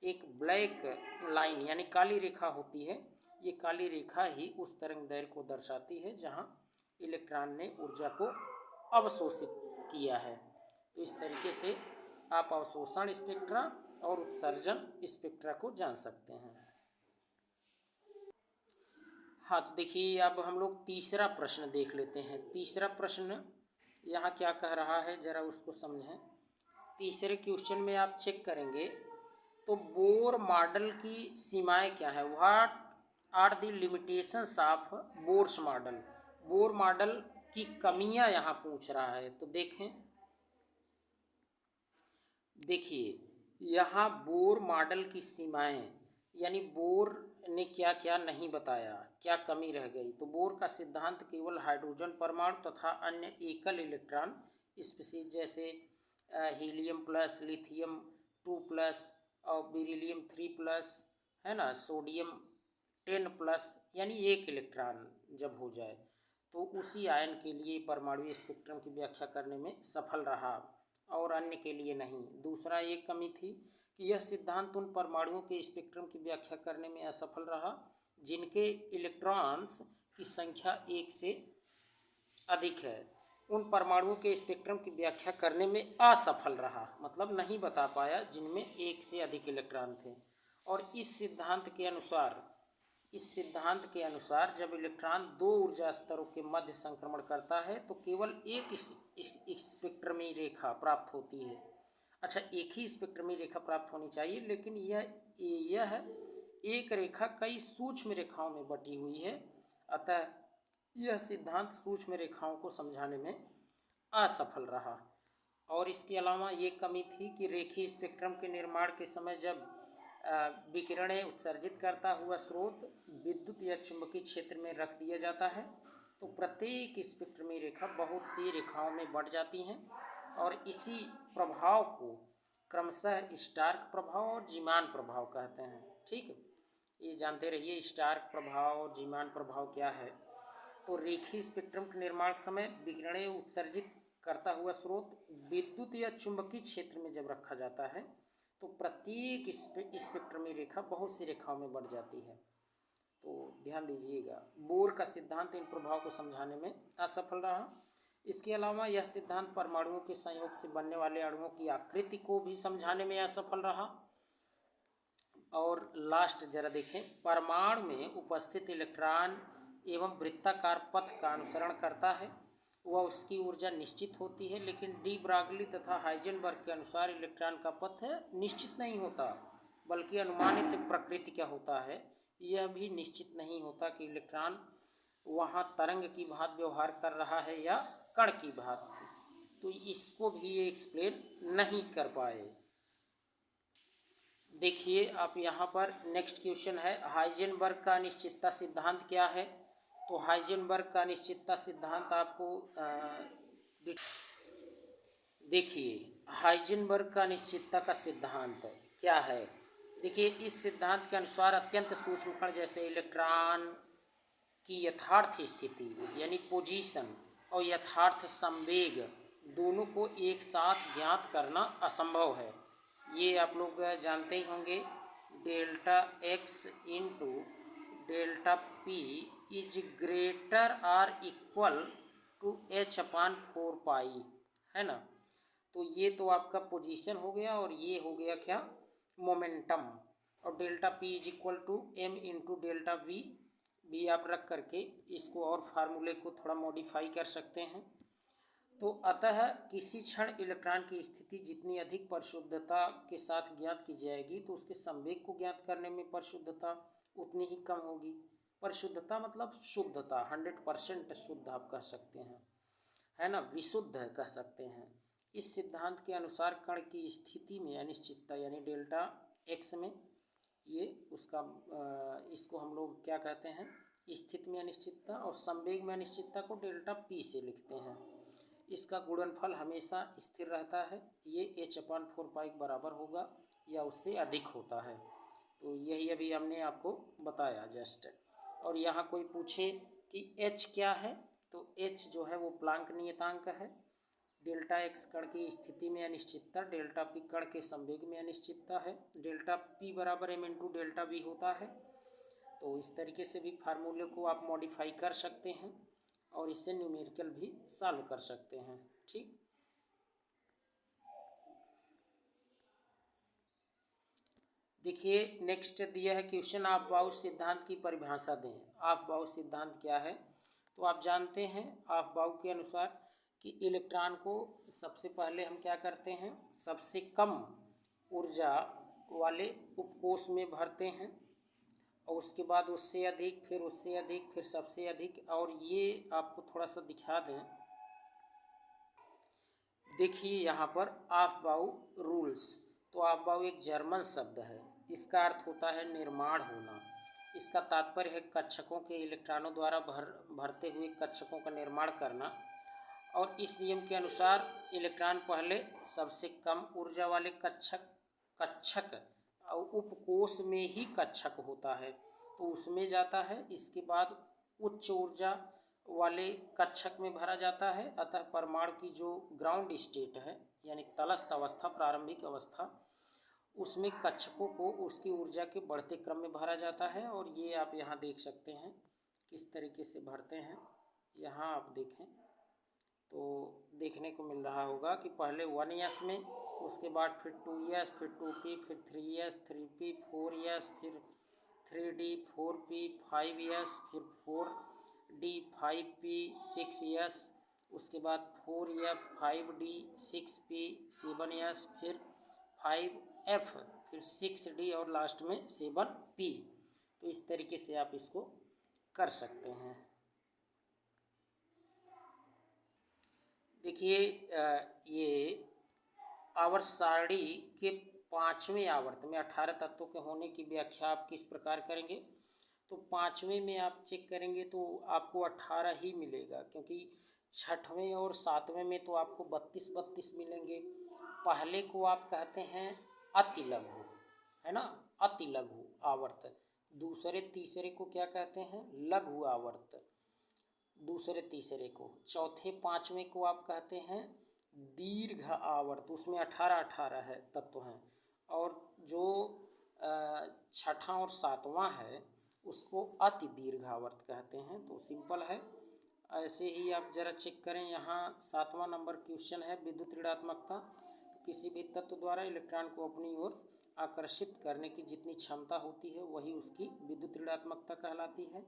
एक ब्लैक लाइन यानी काली रेखा होती है। ये काली रेखा ही उस तरंग दैर्घ्य को दर्शाती है जहाँ इलेक्ट्रॉन ने ऊर्जा को अवशोषित किया है। तो इस तरीके से आप अवशोषण स्पेक्ट्रा और उत्सर्जन स्पेक्ट्रा को जान सकते हैं। हाँ, तो देखिए अब हम लोग तीसरा प्रश्न देख लेते हैं। तीसरा प्रश्न यहाँ क्या कह रहा है, ज़रा उसको समझें। तीसरे क्वेश्चन में आप चेक करेंगे तो बोर मॉडल की सीमाएं क्या है? What are the limitations of Bohr's model? Bohr model की कमियां यहाँ पूछ रहा है। तो देखिए यहाँ बोर मॉडल की सीमाएं यानी बोर ने क्या क्या नहीं बताया, क्या कमी रह गई। तो बोर का सिद्धांत केवल हाइड्रोजन परमाणु तथा अन्य एकल इलेक्ट्रॉन स्पीशीज जैसे हीलियम प्लस, लिथियम 2+ और बेरिलियम 3+, है ना, सोडियम 10+ यानी एक इलेक्ट्रॉन जब हो जाए तो उसी आयन के लिए परमाणु स्पेक्ट्रम की व्याख्या करने में सफल रहा और अन्य के लिए नहीं। दूसरा एक कमी थी कि यह सिद्धांत उन परमाणुओं के स्पेक्ट्रम की व्याख्या करने में असफल रहा जिनके इलेक्ट्रॉन्स की संख्या एक से अधिक है। उन परमाणुओं के स्पेक्ट्रम की व्याख्या करने में असफल रहा, मतलब नहीं बता पाया जिनमें एक से अधिक इलेक्ट्रॉन थे। और इस सिद्धांत के अनुसार जब इलेक्ट्रॉन दो ऊर्जा स्तरों के मध्य संक्रमण करता है तो केवल एक स्पेक्ट्रमी रेखा प्राप्त होती है। अच्छा, एक ही स्पेक्ट्रमी रेखा प्राप्त होनी चाहिए, लेकिन यह एक रेखा कई सूक्ष्म रेखाओं में बटी हुई है। अतः यह सिद्धांत सूक्ष्म रेखाओं को समझाने में असफल रहा। और इसके अलावा ये कमी थी कि रेखीय स्पेक्ट्रम के निर्माण के समय जब विकिरणें उत्सर्जित करता हुआ स्रोत विद्युत या चुंबकीय क्षेत्र में रख दिया जाता है तो प्रत्येक स्पेक्ट्रमी रेखा बहुत सी रेखाओं में बढ़ जाती हैं और इसी प्रभाव को क्रमशः स्टार्क प्रभाव और जीमान प्रभाव कहते हैं। ठीक, ये जानते रहिए स्टार्क प्रभाव और जीमान प्रभाव क्या है। तो रेखीय स्पेक्ट्रम के निर्माण के समय विकिरणें उत्सर्जित करता हुआ स्रोत विद्युत या चुंबकीय क्षेत्र में जब रखा जाता है तो प्रत्येक स्पेक्ट्रमी रेखा बहुत सी रेखाओं में बढ़ जाती है। तो ध्यान दीजिएगा, बोर का सिद्धांत इन प्रभाव को समझाने में असफल रहा। इसके अलावा यह सिद्धांत परमाणुओं के संयोग से बनने वाले अणुओं की आकृति को भी समझाने में असफल रहा। और लास्ट जरा देखें, परमाणु में उपस्थित इलेक्ट्रॉन एवं वृत्ताकार पथ का अनुसरण करता है, वह उसकी ऊर्जा निश्चित होती है, लेकिन डी ब्रागली तथा हाइजेनबर्ग के अनुसार इलेक्ट्रॉन का पथ निश्चित नहीं होता बल्कि अनुमानित प्रकृति का होता है। यह भी निश्चित नहीं होता कि इलेक्ट्रॉन वहाँ तरंग की भांति व्यवहार कर रहा है या कण की भांति, तो इसको भी ये एक्सप्लेन नहीं कर पाए। देखिए आप यहाँ पर नेक्स्ट क्वेश्चन है, हाइजेनबर्ग का अनिश्चितता सिद्धांत क्या है? तो हाइजेनबर्ग का अनिश्चितता सिद्धांत आपको देखिए हाइजेनबर्ग का अनिश्चितता का सिद्धांत क्या है। देखिए इस सिद्धांत के अनुसार अत्यंत सूक्ष्म कण जैसे इलेक्ट्रॉन की यथार्थ स्थिति यानी पोजीशन और यथार्थ संवेग दोनों को एक साथ ज्ञात करना असंभव है। ये आप लोग जानते ही होंगे, delta x into delta p is greater or equal to H upon 4 pi, है ना। तो ये तो आपका पोजीशन हो गया और ये हो गया क्या, मोमेंटम। और delta P is equal to M into delta V भी आप रख करके इसको और फार्मूले को थोड़ा मॉडिफाई कर सकते हैं। तो अतः किसी क्षण इलेक्ट्रॉन की स्थिति जितनी अधिक परिशुद्धता के साथ ज्ञात की जाएगी तो उसके संवेग को ज्ञात करने में परिशुद्धता उतनी ही कम होगी। परिशुद्धता मतलब शुद्धता, 100% शुद्ध आप कह सकते हैं, है ना, विशुद्ध कह सकते हैं। इस सिद्धांत के अनुसार कण की स्थिति में अनिश्चितता यानी डेल्टा एक्स में ये उसका इसको हम लोग क्या कहते हैं, स्थिति में अनिश्चितता, और संवेग में अनिश्चितता को डेल्टा पी से लिखते हैं। इसका गुणनफल हमेशा स्थिर रहता है, ये एच अपान 4 पाई के बराबर होगा या उससे अधिक होता है। तो यही अभी हमने आपको बताया जस्ट। और यहाँ कोई पूछे कि एच क्या है, तो एच जो है वो प्लांक नियतांक है। डेल्टा एक्स कण की स्थिति में अनिश्चितता, डेल्टा पी कण के संवेग में अनिश्चितता है, डेल्टा पी बराबर एम इंटू डेल्टा वी होता है। तो इस तरीके से भी फार्मूले को आप मॉडिफाई कर सकते हैं और इससे न्यूमेरिकल भी सॉल्व कर सकते हैं। ठीक, देखिए नेक्स्ट दिया है क्वेश्चन, आप बाउस सिद्धांत की परिभाषा दें। आप बाउस सिद्धांत क्या है, तो आप जानते हैं आप बाउ के अनुसार कि इलेक्ट्रॉन को सबसे पहले हम क्या करते हैं, सबसे कम ऊर्जा वाले उपकोष में भरते हैं और उसके बाद उससे अधिक, फिर उससे अधिक, फिर सबसे अधिक। और ये आपको थोड़ा सा दिखा दें, देखिए यहाँ पर ऑफबाउ रूल्स। तो ऑफबाउ एक जर्मन शब्द है, इसका अर्थ होता है निर्माण होना। इसका तात्पर्य है कक्षकों के इलेक्ट्रॉनों द्वारा भरते हुए कक्षकों का निर्माण करना। और इस नियम के अनुसार इलेक्ट्रॉन पहले सबसे कम ऊर्जा वाले कक्षक और उपकोष में ही कक्षक होता है तो उसमें जाता है, इसके बाद उच्च ऊर्जा वाले कक्षक में भरा जाता है। अतः परमाणु की जो ग्राउंड स्टेट है यानी तलस्थ अवस्था, प्रारंभिक अवस्था, उसमें कक्षकों को उसकी ऊर्जा के बढ़ते क्रम में भरा जाता है। और ये आप यहाँ देख सकते हैं किस तरीके से भरते हैं। यहाँ आप देखें तो देखने को मिल रहा होगा कि पहले 1s में, उसके बाद फिर 2s, फिर 2p, फिर 3s, 3p, 4s, फिर 3d, 4p, 5s, फिर 4d, 5p, 6s, उसके बाद 4f, 5d, 6p, 7s, फिर 5f, फिर 6d और लास्ट में 7p। तो इस तरीके से आप इसको कर सकते हैं। देखिए ये आवर्त सारणी के 5वें आवर्त में 18 तत्वों के होने की व्याख्या आप किस प्रकार करेंगे। तो 5वें में आप चेक करेंगे तो आपको 18 ही मिलेगा, क्योंकि 6वें और 7वें में तो आपको 32 मिलेंगे। पहले को आप कहते हैं अति लघु, है ना, अति लघु आवर्त। दूसरे तीसरे को क्या कहते हैं, लघु आवर्त, दूसरे तीसरे को। चौथे पाँचवें को आप कहते हैं दीर्घ आवर्त, उसमें 18 है तत्व हैं। और जो छठा और सातवां है उसको अति दीर्घ आवर्त कहते हैं। तो सिंपल है। ऐसे ही आप जरा चेक करें, यहाँ 7वां नंबर क्वेश्चन है विद्युत ऋणात्मकता। तो किसी भी तत्व द्वारा इलेक्ट्रॉन को अपनी ओर आकर्षित करने की जितनी क्षमता होती है वही उसकी विद्युत ऋणात्मकता कहलाती है।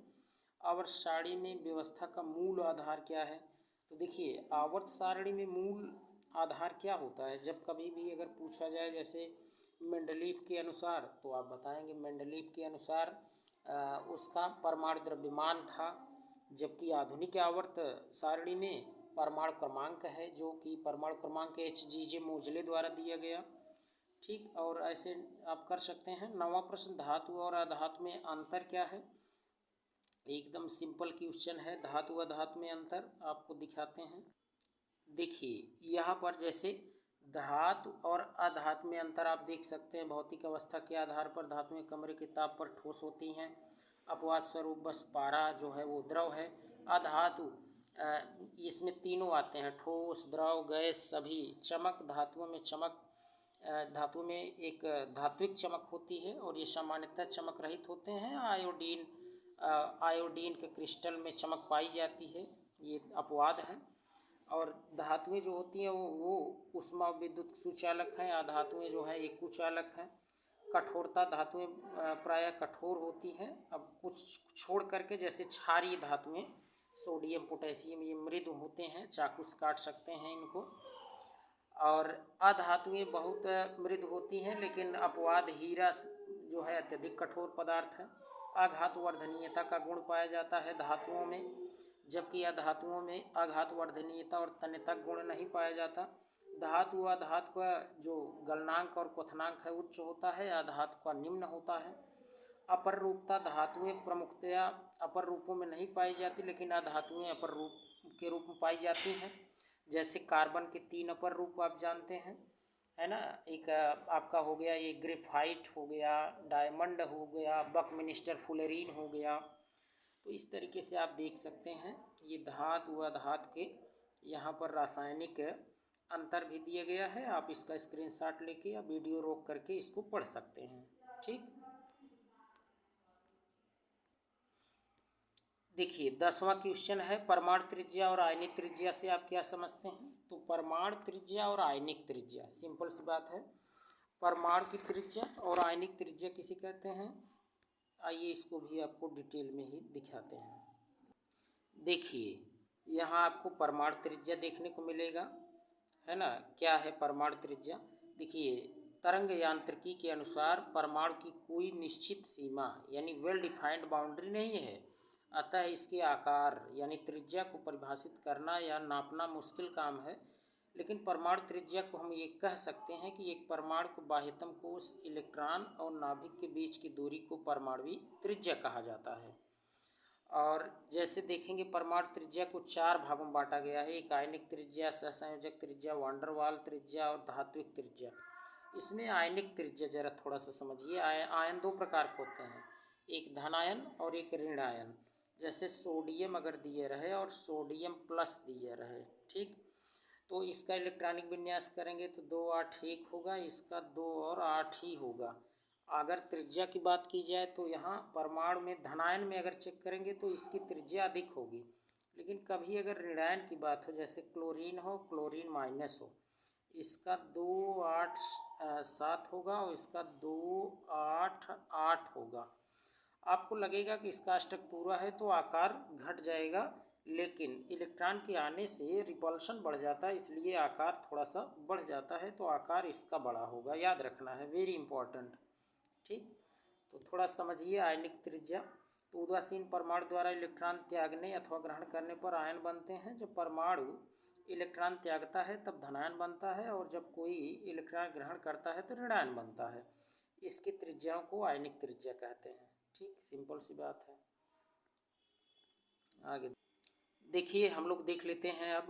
आवर्त सारणी में व्यवस्था का मूल आधार क्या है। तो देखिए आवर्त सारणी में मूल आधार क्या होता है, जब कभी भी अगर पूछा जाए जैसे मेंडलीव के अनुसार, तो आप बताएंगे मेंडलीव के अनुसार उसका परमाणु द्रव्यमान था, जबकि आधुनिक आवर्त सारणी में परमाणु क्रमांक है जो कि परमाणु क्रमांक HGJ मोजले द्वारा दिया गया। ठीक, और ऐसे आप कर सकते हैं। 9वां प्रश्न, धातु और अधातु में अंतर क्या है। एकदम सिंपल क्वेश्चन है, धातु व धातु में अंतर आपको दिखाते हैं। देखिए यहाँ पर जैसे धातु और अधातु में अंतर आप देख सकते हैं। भौतिक अवस्था के आधार पर धातुएं कमरे के ताप पर ठोस होती हैं, अपवाद स्वरूप बस पारा जो है वो द्रव है। अधातु इसमें तीनों आते हैं, ठोस, द्रव, गैस सभी। चमक, धातुओं में चमक, धातु में एक धात्विक चमक होती है और ये सामान्यतः चमक रहित होते हैं। आयोडीन आयोडीन के क्रिस्टल में चमक पाई जाती है, ये अपवाद है। और धातुएं जो होती हैं वो ऊष्मा विद्युत सुचालक हैं, अधातुएं जो हैं ये कुचालक हैं। कठोरता धातुएं प्रायः कठोर होती हैं। अब कुछ छोड़ करके जैसे क्षारीय धातुएं सोडियम पोटेशियम ये मृदु होते हैं, चाकू से काट सकते हैं इनको। और अधातुएं बहुत मृदु होती हैं, लेकिन अपवाद हीरा जो है अत्यधिक कठोर पदार्थ है। आघात वर्धनीयता का गुण पाया जाता है धातुओं में, जबकि अधातुओं में आघात वर्धनीयता और तन्यता गुण नहीं पाया जाता। धातु व धातु का जो गलनांक और क्वथनांक है उच्च होता है, अधातु का निम्न होता है। अपर रूपता धातुएं प्रमुखतया अपर रूपों में नहीं पाई जाती, लेकिन अधातुएं अपर रूप के रूप में पाई जाती हैं। जैसे कार्बन के 3 अपर रूप आप जानते हैं, है ना। एक आपका हो गया ये ग्रेफाइट हो गया, डायमंड हो गया, बकमिनिस्टर फुलेरीन हो गया। तो इस तरीके से आप देख सकते हैं ये धातु व धातु के यहाँ पर रासायनिक अंतर भी दिया गया है। आप इसका स्क्रीनशॉट लेके या वीडियो रोक करके इसको पढ़ सकते हैं। ठीक, देखिए 10वां क्वेश्चन है परमाणु त्रिज्या और आयनिक त्रिज्या से आप क्या समझते हैं। तो परमाणु त्रिज्या और आयनिक त्रिज्या सिंपल सी बात है। परमाणु की त्रिज्या और आयनिक त्रिज्या किसे कहते हैं, आइए इसको भी आपको डिटेल में ही दिखाते हैं। देखिए यहाँ आपको परमाणु त्रिज्या देखने को मिलेगा, है ना। क्या है परमाणु त्रिज्या, देखिए तरंग यांत्रिकी के अनुसार परमाणु की कोई निश्चित सीमा यानी वेल डिफाइंड बाउंड्री नहीं है, अतः इसके आकार यानी त्रिज्या को परिभाषित करना या नापना मुश्किल काम है। लेकिन परमाणु त्रिज्या को हम ये कह सकते हैं कि एक परमाणु को बाह्यतम कोश इलेक्ट्रॉन और नाभिक के बीच की दूरी को परमाणुवी त्रिज्या कहा जाता है। और जैसे देखेंगे परमाणु त्रिज्या को 4 भागों में बांटा गया है, एक आयनिक त्रिज्या, सहसंयोजक त्रिज्या, वांडर वाल त्रिज्या और धात्विक त्रिज्या। इसमें आयनिक त्रिज्या जरा थोड़ा सा समझिए। आयन 2 प्रकार के होते हैं, एक धन आयन और एक ऋण आयन। जैसे सोडियम अगर दिए रहे और सोडियम प्लस दिए रहे, ठीक, तो इसका इलेक्ट्रॉनिक विन्यास करेंगे तो 2 8 1 होगा, इसका 2 और 8 ही होगा। अगर त्रिज्या की बात की जाए तो यहाँ परमाणु में धनायन में अगर चेक करेंगे तो इसकी त्रिज्या अधिक होगी। लेकिन कभी अगर ऋणायन की बात हो, जैसे क्लोरीन हो, क्लोरीन माइनस हो, इसका 2 8 7 होगा और इसका 2 8 8 होगा। आपको लगेगा कि इसका अष्टक पूरा है तो आकार घट जाएगा, लेकिन इलेक्ट्रॉन के आने से रिपल्शन बढ़ जाता है, इसलिए आकार थोड़ा सा बढ़ जाता है, तो आकार इसका बड़ा होगा, याद रखना है, वेरी इंपॉर्टेंट। ठीक, तो थोड़ा समझिए आयनिक त्रिज्या। तो उदासीन परमाणु द्वारा इलेक्ट्रॉन त्यागने अथवा ग्रहण करने पर आयन बनते हैं। जब परमाणु इलेक्ट्रॉन त्यागता है तब धनायन बनता है, और जब कोई इलेक्ट्रॉन ग्रहण करता है तो ऋणायन बनता है। इसकी त्रिज्याओं को आयनिक त्रिज्या कहते हैं। ठीक, सिंपल सी बात है। आगे देखिए हम लोग देख लेते हैं अब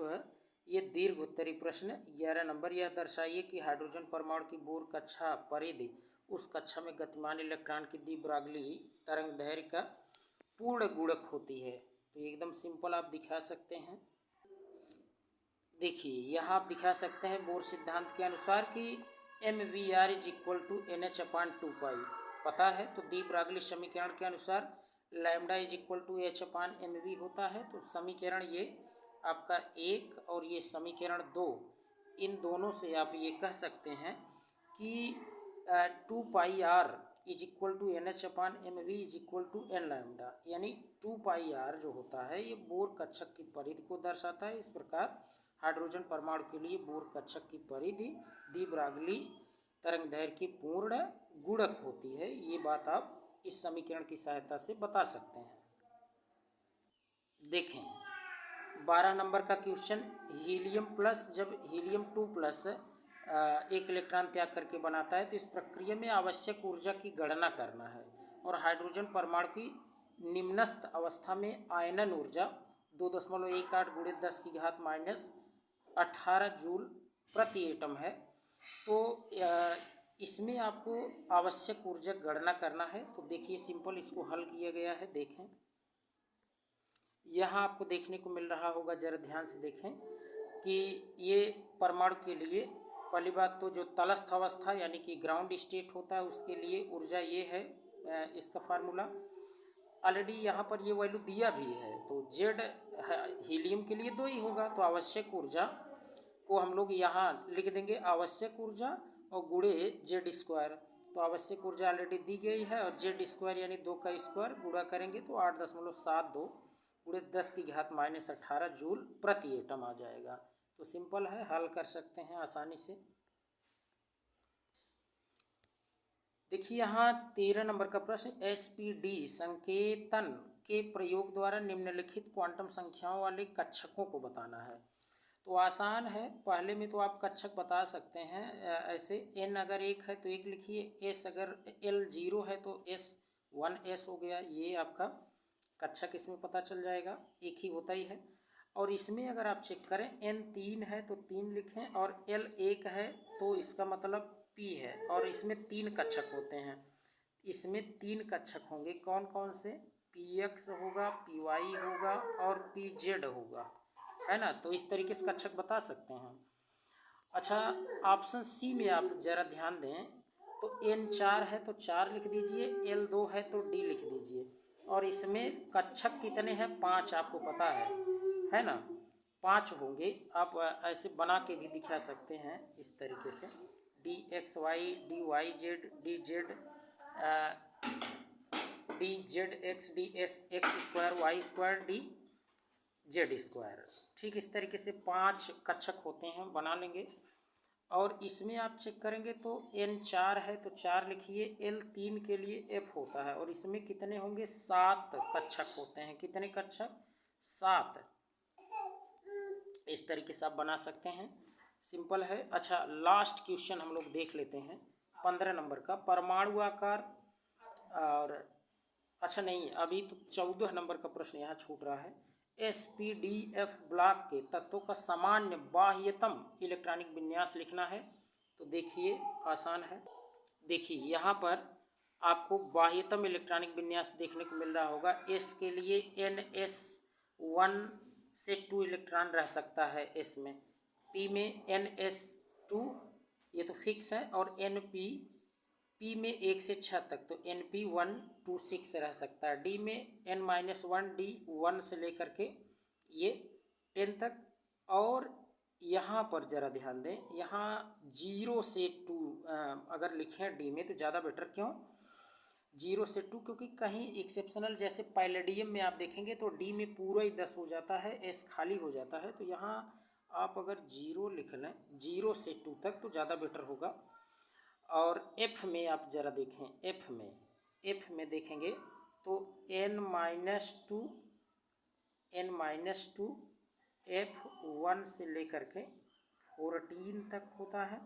ये दीर्घ उत्तरी प्रश्न 11 नंबर। यह दर्शाइए कि हाइड्रोजन परमाणु की बोर कक्षा परिधि उस कक्षा में गतिमान इलेक्ट्रॉन की द्विब्रागली तरंग दैर्घ्य का पूर्ण गुणक होती है। तो एकदम सिंपल आप दिखा सकते हैं। देखिए यहाँ आप दिखा सकते हैं बोर सिद्धांत के अनुसार कि mvr is equal to NH/2π पता है। तो द्विब्रागली समीकरण के अनुसार lambda is equal to H/mv होता है। तो समीकरण ये आपका 1 और ये समीकरण 2, इन दोनों से आप ये कह सकते हैं कि 2πr is equal to NH/mv is equal to n lambda, यानी 2πr जो होता है ये बोर कक्षक की परिधि को दर्शाता है। इस प्रकार हाइड्रोजन परमाणु के लिए बोर कक्षक की परिधि द्विब्रागली तरंग दैर्घ्य की पूर्ण गुणक होती है। ये बात आप इस समीकरण की सहायता से बता सकते हैं। देखें 12 नंबर का क्वेश्चन, हीलियम प्लस जब हीलियम 2 प्लस एक इलेक्ट्रॉन त्याग करके बनाता है तो इस प्रक्रिया में आवश्यक ऊर्जा की गणना करना है। और हाइड्रोजन परमाणु की निम्नस्थ अवस्था में आयनन ऊर्जा 2.18 गुणित 10⁻⁻18 जूल प्रति एटम है। तो इसमें आपको आवश्यक ऊर्जा गणना करना है। तो देखिए सिंपल इसको हल किया गया है। देखें यहाँ आपको देखने को मिल रहा होगा, जरा ध्यान से देखें कि ये परमाणु के लिए पहली बात तो जो तलस्थ अवस्था यानी कि ग्राउंड स्टेट होता है उसके लिए ऊर्जा ये है, इसका फार्मूला ऑलरेडी यहाँ पर ये वैल्यू दिया भी है, तो जेड हीलियम के लिए 2 ही होगा, तो आवश्यक ऊर्जा को हम लोग यहाँ लिख देंगे आवश्यक ऊर्जा और गुणे जेड स्क्वायर। तो आवश्यक ऊर्जा ऑलरेडी दी गई है और जेड स्क्वायर यानी 2 का स्क्वायर गुणा करेंगे तो 8.72 गुणे 10⁻18 जूल प्रति एटम आ जाएगा। तो सिंपल है, हल कर सकते हैं आसानी से। देखिए यहाँ 13 नंबर का प्रश्न, SPD संकेतन के प्रयोग द्वारा निम्नलिखित क्वांटम संख्याओं वाले कक्षकों को बताना है। तो आसान है, पहले में तो आप कक्षक बता सकते हैं ऐसे, n अगर 1 है तो 1 लिखिए, s अगर l 0 है तो s 1s हो गया, ये आपका कक्षक इसमें पता चल जाएगा, एक ही होता ही है। और इसमें अगर आप चेक करें n 3 है तो 3 लिखें और l 1 है तो इसका मतलब p है, और इसमें 3 कक्षक होते हैं, इसमें 3 कक्षक होंगे, कौन कौन से, px होगा, py होगा और pz होगा, है ना। तो इस तरीके से कक्षक बता सकते हैं। अच्छा, ऑप्शन सी में आप जरा ध्यान दें, तो n 4 है तो 4 लिख दीजिए, l 2 है तो d लिख दीजिए, और इसमें कक्षक कितने हैं, 5 आपको पता है ना, 5 होंगे। आप ऐसे बना के भी दिखा सकते हैं इस तरीके से, dxy dyz dz dzx ds x² y² d Z square, ठीक इस तरीके से 5 कक्षक होते हैं, बना लेंगे। और इसमें आप चेक करेंगे तो n 4 है तो 4 लिखिए, l 3 के लिए f होता है, और इसमें कितने होंगे, 7 कक्षक होते हैं, कितने कक्षक, 7। इस तरीके से आप बना सकते हैं, सिंपल है। अच्छा, लास्ट क्वेश्चन हम लोग देख लेते हैं 15 नंबर का, परमाणु आकार, और अच्छा नहीं, अभी तो 14 नंबर का प्रश्न यहाँ छूट रहा है, SPDF ब्लॉक के तत्वों का सामान्य बाह्यतम इलेक्ट्रॉनिक विन्यास लिखना है। तो देखिए आसान है, देखिए यहाँ पर आपको बाह्यतम इलेक्ट्रॉनिक विन्यास देखने को मिल रहा होगा। S के लिए NS1 से 2 इलेक्ट्रॉन रह सकता है S में, P में NS2 ये तो फिक्स है, और P में 1 से 6 तक तो NP 1 2 6 रह सकता है, D में N-1 D 1 से लेकर के ये 10 तक। और यहाँ पर ज़रा ध्यान दें, यहाँ 0 से 2 अगर लिखें D में तो ज़्यादा बेटर, क्यों 0 से 2, क्योंकि कहीं एक्सेप्शनल जैसे पैलेडियम में आप देखेंगे तो D में पूरा ही 10 हो जाता है, S खाली हो जाता है, तो यहाँ आप अगर 0 लिख लें 0 से 2 तक तो ज़्यादा बेटर होगा। और F में आप ज़रा देखें, F में देखेंगे तो N-2 F1 से लेकर के 14 तक होता है,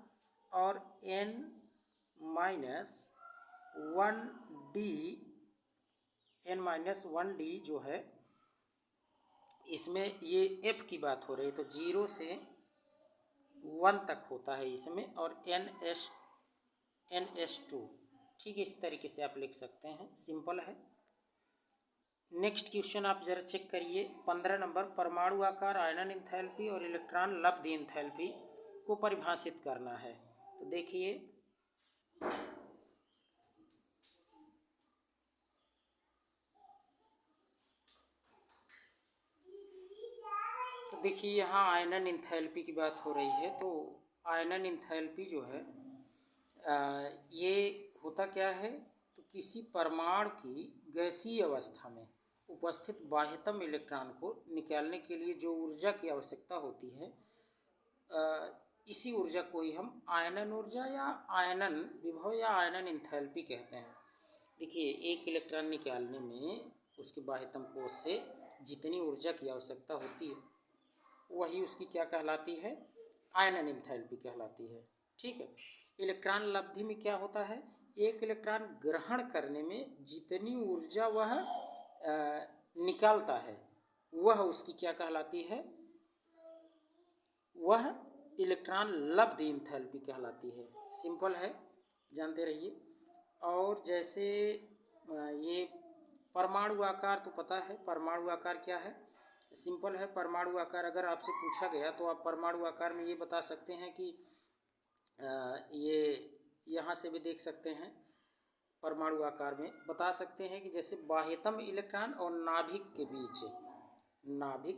और N-1D जो है इसमें ये F की बात हो रही है, तो 0 से 1 तक होता है इसमें, और NS2, ठीक इस तरीके से आप लिख सकते हैं, सिंपल है। नेक्स्ट क्वेश्चन आप जरा चेक करिए 15 नंबर, परमाणु आकार, आयनन एंथैल्पी और इलेक्ट्रॉन लब्ध एंथैल्पी को परिभाषित करना है। तो देखिए यहाँ आयनन एंथैल्पी की बात हो रही है, तो आयनन एंथैल्पी जो है ये होता क्या है, तो किसी परमाणु की गैसीय अवस्था में उपस्थित बाह्यतम इलेक्ट्रॉन को निकालने के लिए जो ऊर्जा की आवश्यकता होती है, इसी ऊर्जा को ही हम आयनन ऊर्जा या आयनन विभव या आयनन एंथैल्पी कहते हैं। देखिए एक इलेक्ट्रॉन निकालने में उसके बाह्यतम कोश से जितनी ऊर्जा की आवश्यकता होती है वही उसकी क्या कहलाती है, आयनन एंथैल्पी कहलाती है, ठीक है। इलेक्ट्रॉन लब्धि में क्या होता है, एक इलेक्ट्रॉन ग्रहण करने में जितनी ऊर्जा वह निकालता है वह उसकी क्या कहलाती है, वह इलेक्ट्रॉन लब्ध एंथैल्पी कहलाती है, सिंपल है, जानते रहिए। और जैसे ये परमाणु आकार तो पता है, परमाणु आकार क्या है, सिंपल है। परमाणु आकार अगर आपसे पूछा गया तो आप परमाणु आकार में ये बता सकते हैं कि ये यहाँ से भी देख सकते हैं, परमाणु आकार में बता सकते हैं कि जैसे बाह्यतम इलेक्ट्रॉन और नाभिक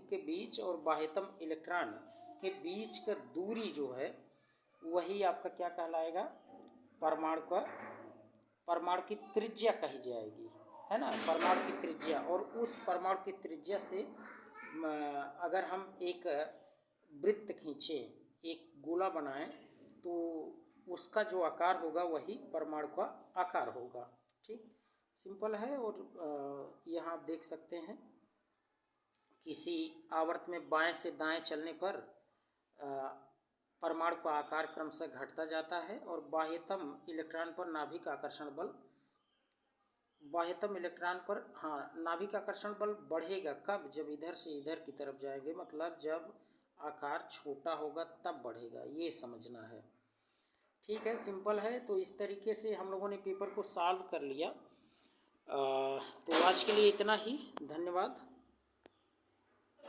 के बीच और बाह्यतम इलेक्ट्रॉन के बीच का दूरी जो है वही आपका क्या कहलाएगा, परमाणु की त्रिज्या कही जाएगी, है ना, परमाणु की त्रिज्या। और उस परमाणु की त्रिज्या से अगर हम एक वृत्त खींचे, एक गोला बनाएं, तो उसका जो आकार होगा वही परमाणु का आकार होगा। ठीक, सिंपल है। और यहाँ आप देख सकते हैं किसी आवर्त में बाएं से दाएं चलने पर परमाणु का आकार क्रमशः घटता जाता है और बाह्यतम इलेक्ट्रॉन पर नाभिक आकर्षण बल नाभिक आकर्षण बल बढ़ेगा कब, जब इधर से इधर की तरफ जाएंगे, मतलब जब आकार छोटा होगा तब बढ़ेगा, ये समझना है। ठीक है, सिंपल है। तो इस तरीके से हम लोगों ने पेपर को सॉल्व कर लिया। तो आज के लिए इतना ही, धन्यवाद।